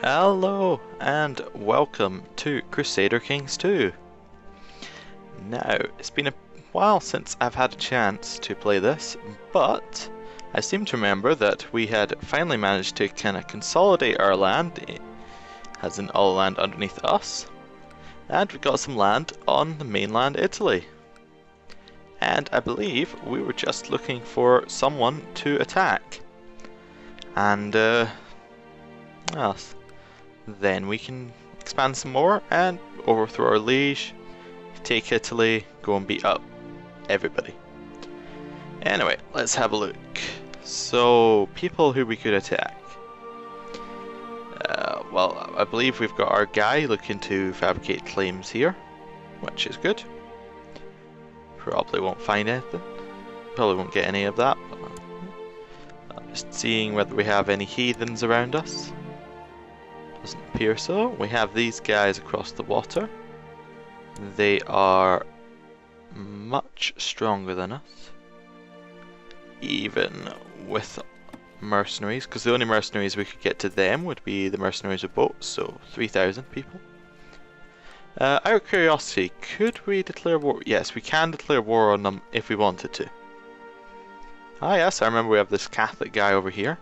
Hello and welcome to Crusader Kings 2. Now, it's been a while since I've had a chance to play this, but I seem to remember that we had finally managed to kind of consolidate our land, as in all land underneath us, and we got some land on the mainland Italy. And I believe we were just looking for someone to attack. And, well, then we can expand some more and overthrow our liege, take Italy, go and beat up everybody. Anyway, let's have a look. So, people who we could attack. Well, I believe we've got our guy looking to fabricate claims here, which is good. Probably won't find anything. Probably won't get any of that. But I'm just seeing whether we have any heathens around us. Doesn't appear so. We have these guys across the water. They are much stronger than us, even with mercenaries, because the only mercenaries we could get to them would be the mercenaries with boats, so 3,000 people. Out of curiosity, could we declare war? Yes, we can declare war on them if we wanted to. Ah yes, I remember we have this Catholic guy over here.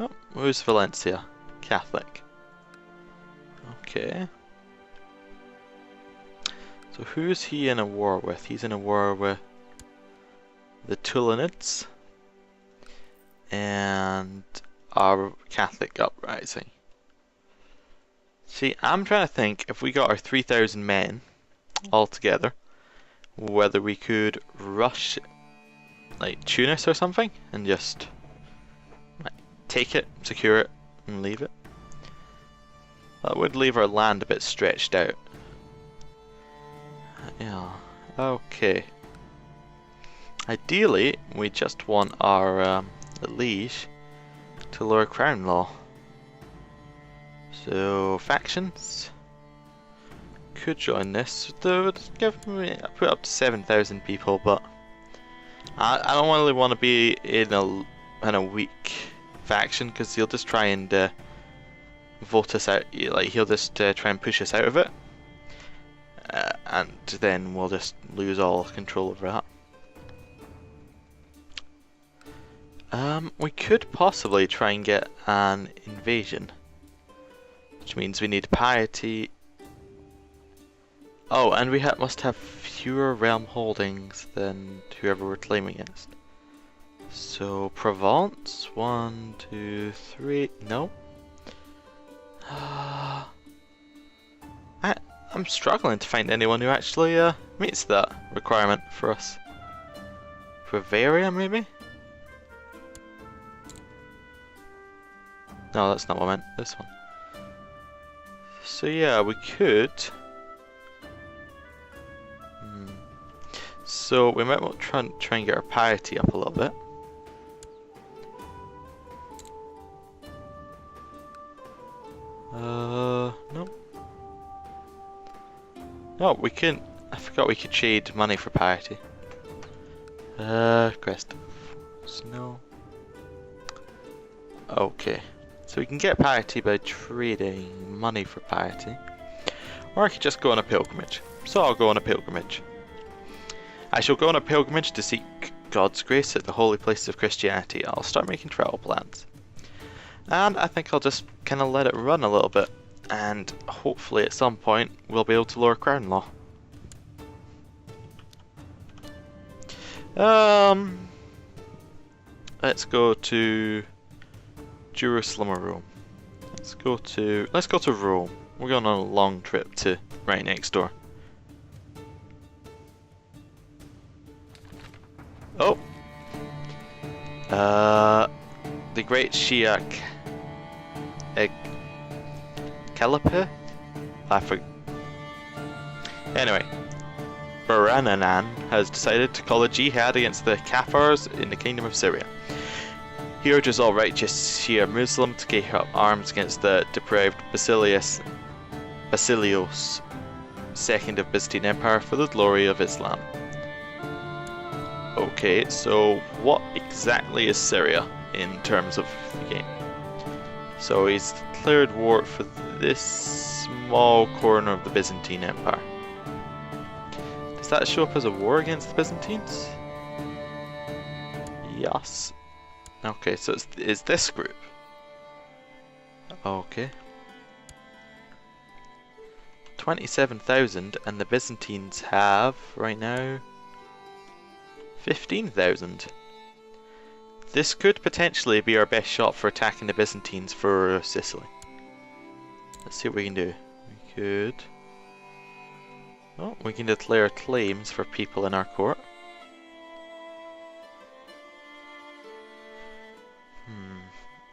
Oh, who's Valencia? Catholic. Okay. So who's he in a war with? He's in a war with the Tulanids and our Catholic uprising. See, I'm trying to think if we got our 3,000 men all together, whether we could rush like Tunis or something and just like, take it, secure it, and leave it. That would leave our land a bit stretched out. Yeah, okay. Ideally, we just want our liege to lower crown law. So, factions could join this. Though would give me, I put up to 7,000 people, but I don't really want to be in a weak faction because he'll just try and vote us out. Like he'll just try and push us out of it, and then we'll just lose all control over that. We could possibly try and get an invasion, which means we need piety. Oh, and we must have fewer realm holdings than whoever we're claiming against. So, Provence, 1, 2, 3, no. I'm struggling to find anyone who actually meets that requirement for us. Bavaria, maybe? No, that's not what I meant, this one. So yeah, we could... So we might want to try and get our piety up a little bit. No. No, we can. I forgot we could trade money for piety. Crest of snow. Okay. So we can get piety by trading money for piety. Or I could just go on a pilgrimage. So I'll go on a pilgrimage. I shall go on a pilgrimage to seek God's grace at the holy places of Christianity. I'll start making travel plans. And I think I'll just kind of let it run a little bit. And hopefully at some point we'll be able to lower crown law. Let's go to Jerusalem or Rome. Let's go to Rome. We're going on a long trip to right next door. Oh! The great Shia Cagliari? I forgot. Anyway, Barananan has decided to call a jihad against the Cathars in the Kingdom of Syria. He urges all righteous Shia Muslim to take up arms against the depraved Basilios II of Byzantine Empire for the glory of Islam. Okay, so what exactly is Syria in terms of the game? So he's declared war for this small corner of the Byzantine Empire. Does that show up as a war against the Byzantines? Yes. Okay, so it's this group. Okay. 27,000, and the Byzantines have, right now, 15,000. This could potentially be our best shot for attacking the Byzantines for Sicily. Let's see what we can do. We could... Oh, we can declare claims for people in our court.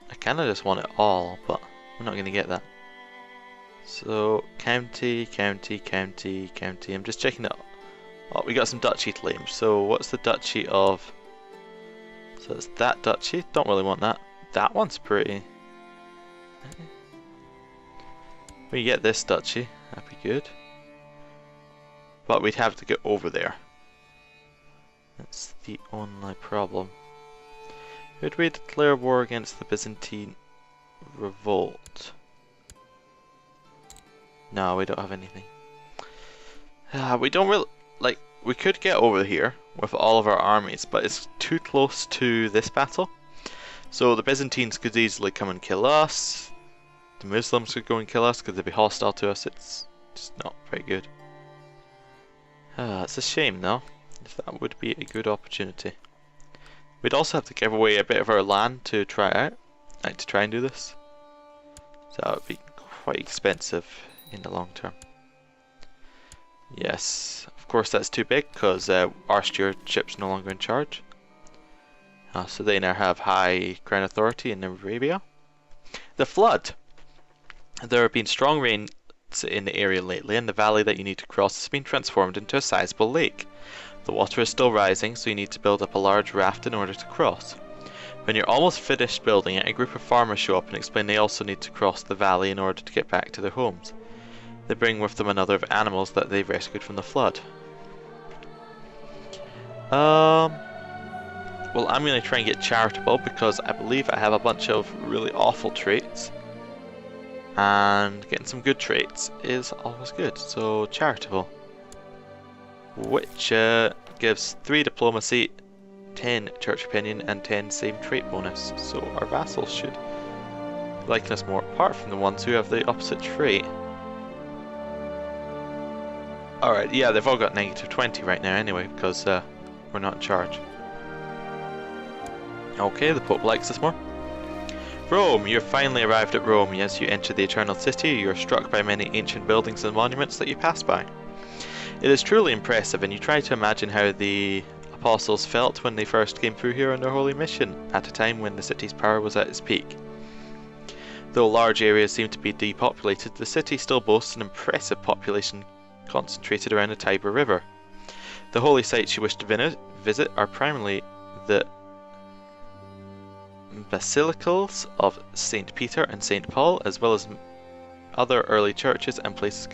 I kinda just want it all, but we're not gonna get that. So, county, county, county, county. I'm just checking it. Oh, we got some duchy claims. So, what's the duchy of... So it's that duchy. Don't really want that. That one's pretty. We get this duchy. That'd be good. But we'd have to get over there. That's the only problem. Could we declare war against the Byzantine revolt? No, we don't have anything. We don't really... Like, we could get over here with all of our armies, but it's too close to this battle. So the Byzantines could easily come and kill us. The Muslims could go and kill us because they'd be hostile to us. It's just not very good. It's a shame though. That would be a good opportunity. We'd also have to give away a bit of our land to try out, like to try and do this. So that would be quite expensive in the long term. Yes, of course that's too big because our stewardship's no longer in charge. So they now have high crown authority in Arabia. The flood. There have been strong rains in the area lately, and the valley that you need to cross has been transformed into a sizable lake. The water is still rising, so you need to build up a large raft in order to cross. When you're almost finished building it, a group of farmers show up and explain they also need to cross the valley in order to get back to their homes. They bring with them another of animals that they've rescued from the flood. Well, I'm going to try and get charitable because I believe I have a bunch of really awful traits. And getting some good traits is always good. So, charitable. Which gives 3 diplomacy, 10 church opinion, and 10 same trait bonus. So our vassals should like us more, apart from the ones who have the opposite trait. Alright, yeah, they've all got -20 right now anyway, because we're not in charge. Okay, the Pope likes us more. Rome, you've finally arrived at Rome. As you enter the Eternal City, you are struck by many ancient buildings and monuments that you pass by. It is truly impressive, and you try to imagine how the apostles felt when they first came through here on their holy mission, at a time when the city's power was at its peak. Though large areas seem to be depopulated, the city still boasts an impressive population concentrated around the Tiber River. The holy sites you wish to visit are primarily the basilicals of St. Peter and St. Paul, as well as other early churches and places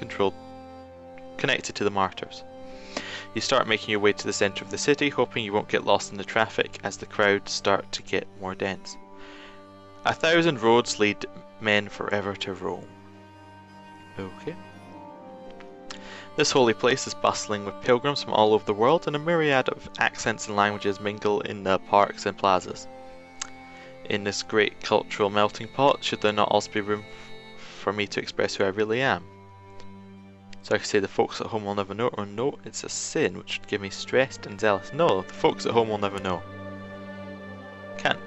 connected to the martyrs. You start making your way to the centre of the city, hoping you won't get lost in the traffic as the crowds start to get more dense. 1,000 roads lead men forever to Rome. Okay. This holy place is bustling with pilgrims from all over the world, and a myriad of accents and languages mingle in the parks and plazas. In this great cultural melting pot, should there not also be room for me to express who I really am? So I could say the folks at home will never know, or no, it's a sin which would give me stressed and zealous. No, the folks at home will never know. Can't.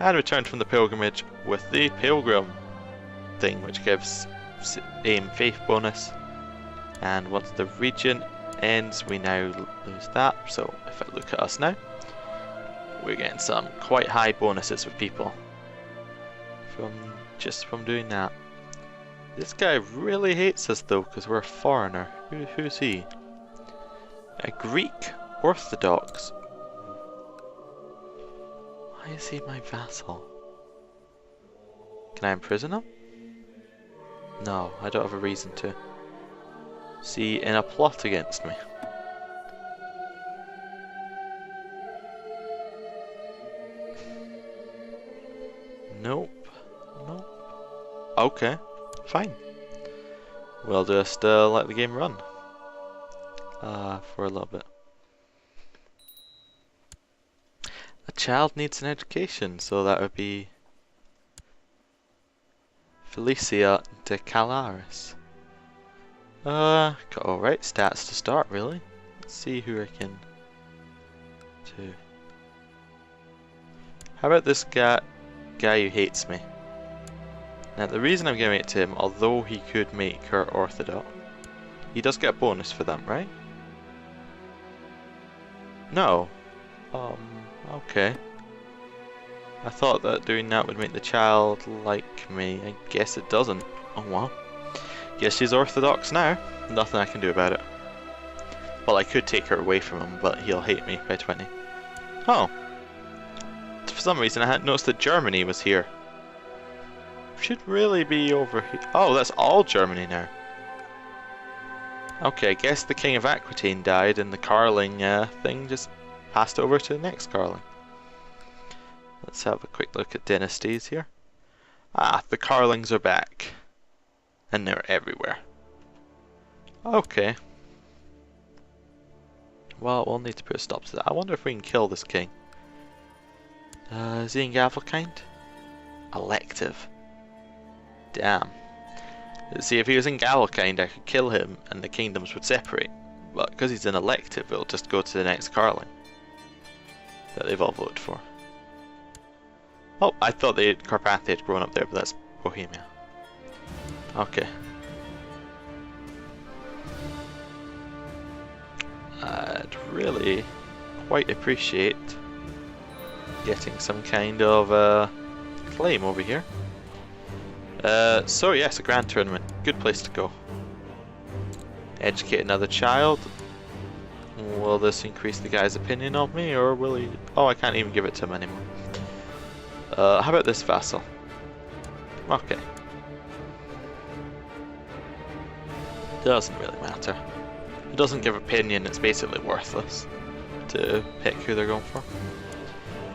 And returned from the pilgrimage with the pilgrim thing, which gives aim faith bonus. And once the region ends, we now lose that. So if I look at us now, we're getting some quite high bonuses with people from doing that. This guy really hates us though, because we're a foreigner. Who's he? A Greek Orthodox. Why is he my vassal? Can I imprison him? No, I don't have a reason to. Is he in a plot against me? Nope. Okay, fine. We'll just let the game run for a little bit. A child needs an education, so that would be Felicia de Calaris. Got alright stats to start, really. Let's see who I can do. How about this guy who hates me? Now the reason I'm giving it to him, although he could make her Orthodox, he does get a bonus for them, right? No. Okay. I thought that doing that would make the child like me. I guess it doesn't. Oh well. Guess she's Orthodox now. Nothing I can do about it. Well, I could take her away from him, but he'll hate me by 20. Oh. For some reason I hadn't noticed that Germany was here. Should really be over here. Oh, that's all Germany now. Okay, I guess the King of Aquitaine died and the Carling thing just passed over to the next Carling. Let's have a quick look at dynasties here. Ah, the Carlings are back. And they're everywhere. Okay. Well, we'll need to put a stop to that. I wonder if we can kill this king. Is he in Gavelkind? Elective. Damn. See, if he was in Gavelkind, I could kill him and the kingdoms would separate. But because he's in elective, it'll just go to the next Carling that they've all voted for. Oh, I thought Carpathia had grown up there, but that's Bohemia. Okay. I'd really quite appreciate getting some kind of claim over here. So yes, a grand tournament. Good place to go. Educate another child. Will this increase the guy's opinion of me, or will he... Oh, I can't even give it to him anymore. How about this vassal? Okay. Doesn't really matter. It doesn't give opinion, it's basically worthless to pick who they're going for.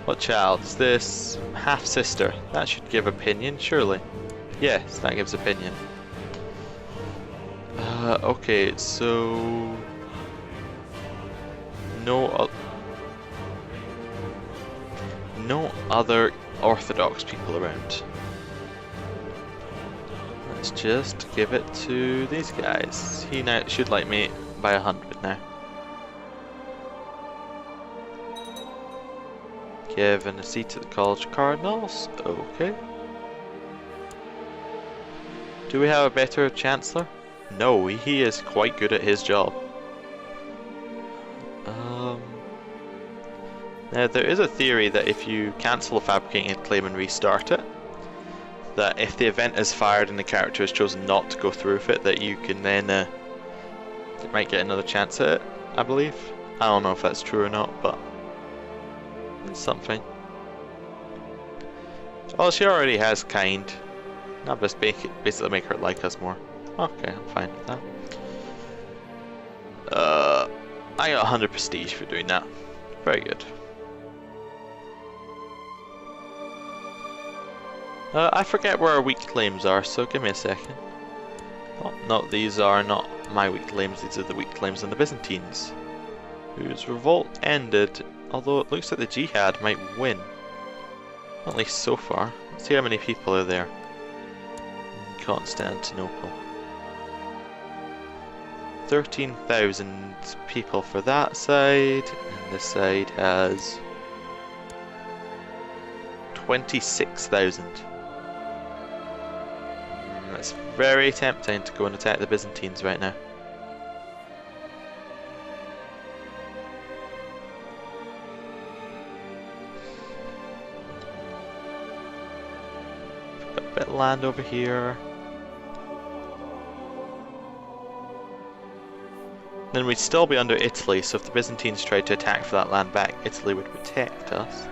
What child? Is this half-sister? That should give opinion, surely. Yes, that gives opinion. Okay, so... No other Orthodox people around. Let's just give it to these guys. He now should like me by 100 now. Given a seat at the College of Cardinals. Okay. Do we have a better Chancellor? No, he is quite good at his job. Now there is a theory that if you cancel a fabricating claim and restart it, that if the event is fired and the character has chosen not to go through with it, that you can then you might get another chance at it, I believe. I don't know if that's true or not, but it's something. Well, she already has kind. I'll just basically make her like us more. Okay, I'm fine with that. I got 100 prestige for doing that. Very good. I forget where our weak claims are, so give me a second. Oh, no, these are not my weak claims, these are the weak claims on the Byzantines, whose revolt ended, although it looks like the jihad might win. At least so far. Let's see how many people are there. Constantinople. 13,000 people for that side, and this side has 26,000. It's very tempting to go and attack the Byzantines right now. Got a bit of land over here. Then we'd still be under Italy, so if the Byzantines tried to attack for that land back, Italy would protect us.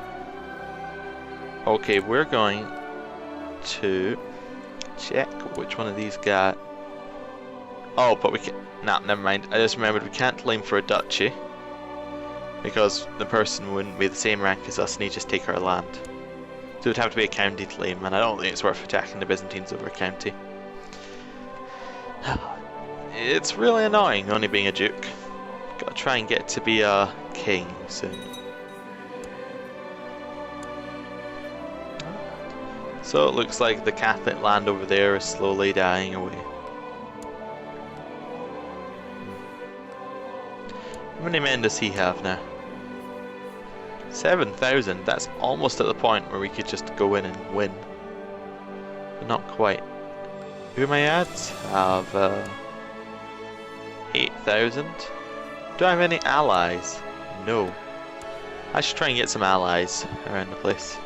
Okay, we're going to check which one of these got... Oh, but we can... Nah, never mind. I just remembered we can't claim for a duchy, because the person wouldn't be the same rank as us and he'd just take our land. So it would have to be a county claim, and I don't think it's worth attacking the Byzantines over a county. It's really annoying only being a duke. Gotta try and get to be a king soon. So it looks like the Catholic land over there is slowly dying away. How many men does he have now? 7,000. That's almost at the point where we could just go in and win. But not quite. Who am I at? I have 8,000. Do I have any allies? No. I should try and get some allies around the place.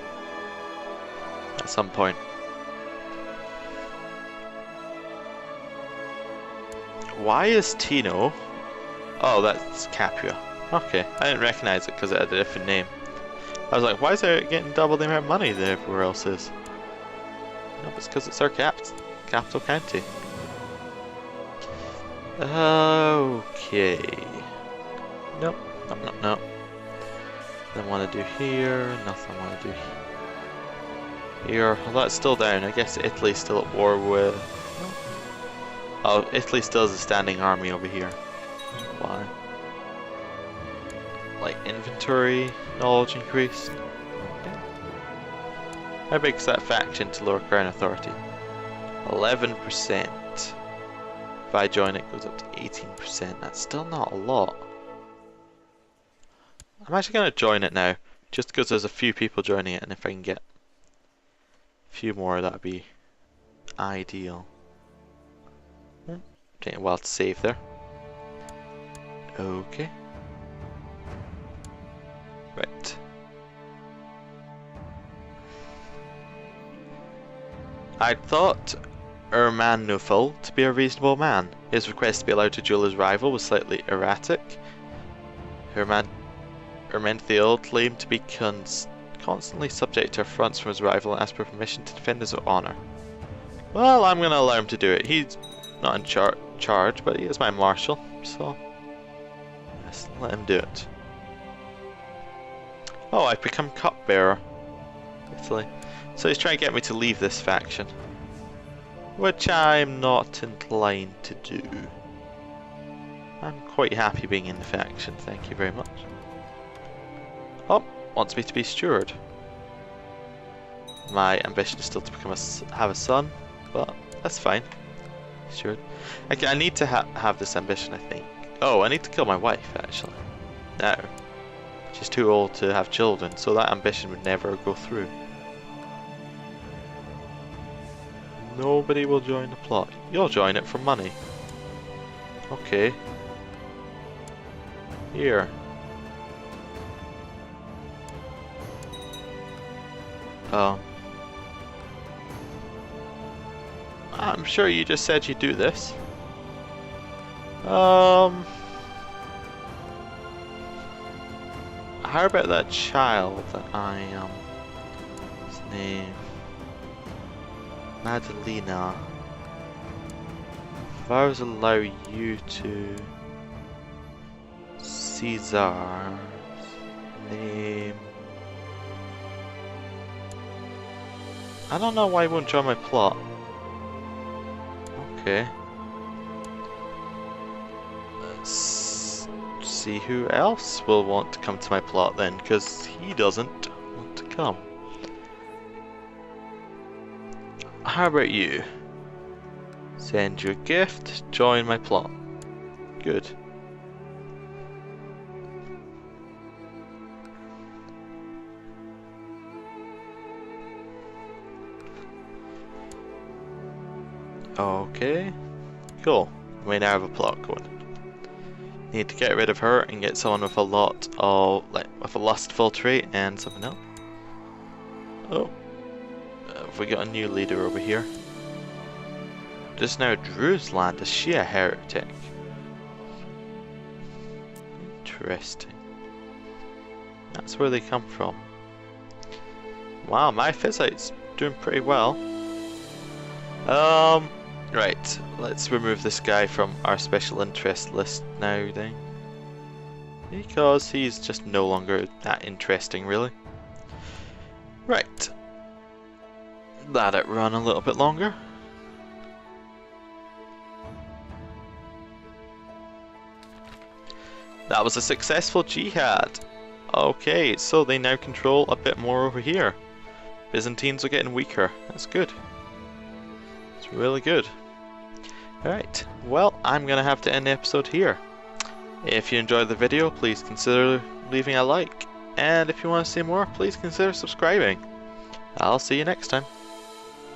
At some point. Why is Tino? Oh, that's Capua. Okay, I didn't recognize it because it had a different name. I was like, why is it getting double the amount of money that everywhere else is? No, it's because it's our capital county. Okay. Nope, nope. Nothing I want to do here, nothing I want to do here. Well, that's still down. I guess Italy's still at war with... Oh, Italy still has a standing army over here. Why? Like inventory, knowledge increased. Okay. How big is that faction to lower crown authority? 11%. If I join it, goes up to 18%. That's still not a lot. I'm actually going to join it now, just because there's a few people joining it, and if I can get a few more, that'd be ideal. Taking a while to save there. Okay. Right. I thought Ermanufel to be a reasonable man. His request to be allowed to duel his rival was slightly erratic. Ermenthiel claimed to be constantly subject to affronts from his rival and asked for permission to defend his honour. Well, I'm going to allow him to do it. He's not in charge, but he is my marshal, so let's let him do it. Oh, I've become cupbearer. Italy. So he's trying to get me to leave this faction, which I'm not inclined to do. I'm quite happy being in the faction, thank you very much. Oh, wants me to be steward. My ambition is still to become have a son, but that's fine. Steward. I need to have this ambition, I think. Oh, I need to kill my wife, actually. No. She's too old to have children, so that ambition would never go through. Nobody will join the plot. You'll join it for money. Okay. Here. I'm sure you just said you'd do this. How about that child that I his name Madalena. If I was to allow you to Caesar's name, I don't know why he won't join my plot. Okay. Let's see who else will want to come to my plot then, because he doesn't want to come. How about you? Send you a gift, join my plot. Good. Okay, cool. We now have a plot going. Need to get rid of her and get someone with a lot of, with a lustful trait and something else. Oh, have we got a new leader over here? Just now, Drew's land, is she a heretic? Interesting. That's where they come from. Wow, my Physite's doing pretty well. Right, let's remove this guy from our special interest list now then. Because he's just no longer that interesting, really. Right, let it run a little bit longer. That was a successful jihad. Okay, so they now control a bit more over here. Byzantines are getting weaker. That's good. It's really good. Alright, well, I'm going to have to end the episode here. If you enjoyed the video, please consider leaving a like. And if you want to see more, please consider subscribing. I'll see you next time.